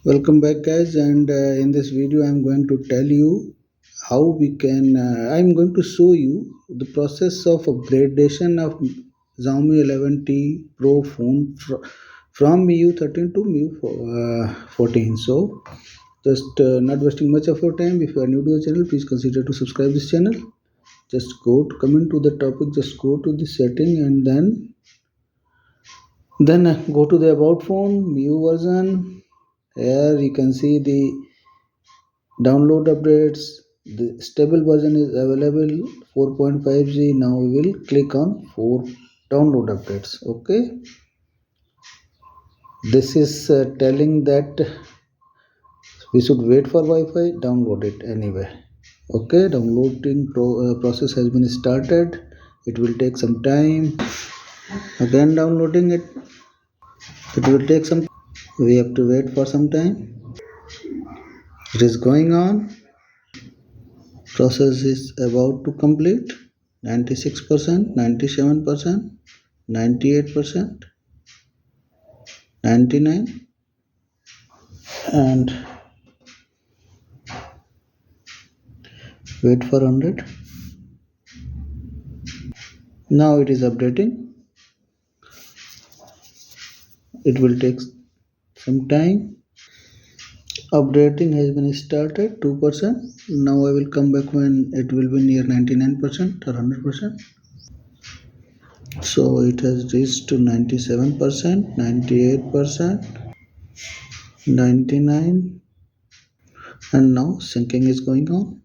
Welcome back guys, and in this video I'm going to tell you how we can I'm going to show you the process of upgradation of Xiaomi 11T Pro phone from MIUI13 to MIUI14. So just not wasting much of your time. If you are new to the channel, please consider to subscribe this channel. Just go to come into the topic, just go to the setting, and then go to the about phone MIUI version. Here you can see the download updates. The stable version is available 4.5G. Now we will click on 4 download updates. Okay, this is telling that we should wait for Wi-Fi. Download it anyway. Okay, downloading process has been started. It will take some time. Again downloading it. It will take some. We have to wait for some time. It is going on. Process is about to complete. 96%, 97%, 98%, 99, and wait for 100. Now it is updating. It will take some time. Updating has been started 2%. Now I will come back when it will be near 99% or 100%. So it has reached to 97%, 98%, 99, and now syncing is going on.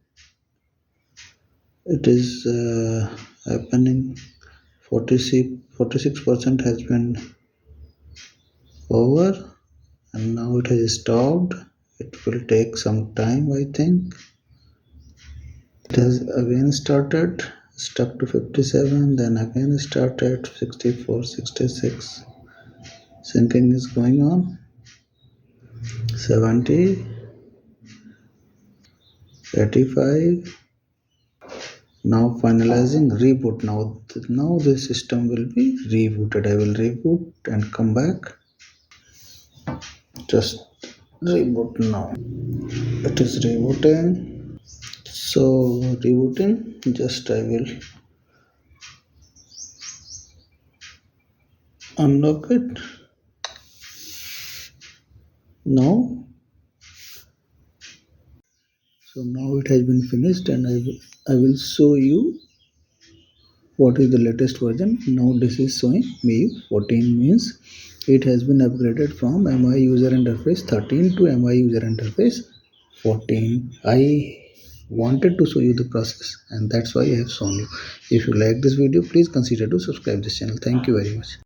It is happening. 46% has been over, and now it has stopped. It will take some time, I think. It has again started, stuck to 57, then again started 64, 66. Syncing is going on. 70, 85. Now finalizing reboot. Now the system will be rebooted. I will reboot and come back. Just reboot now. It is rebooting. So rebooting. Just I will unlock it. Now. So now it has been finished, and I will show you what is the latest version. Now this is showing MIUI14, means it has been upgraded from MIUI user interface 13 to MIUI user interface 14. I wanted to show you the process, and that's why I have shown you. If you like this video, please consider to subscribe this channel. Thank you very much.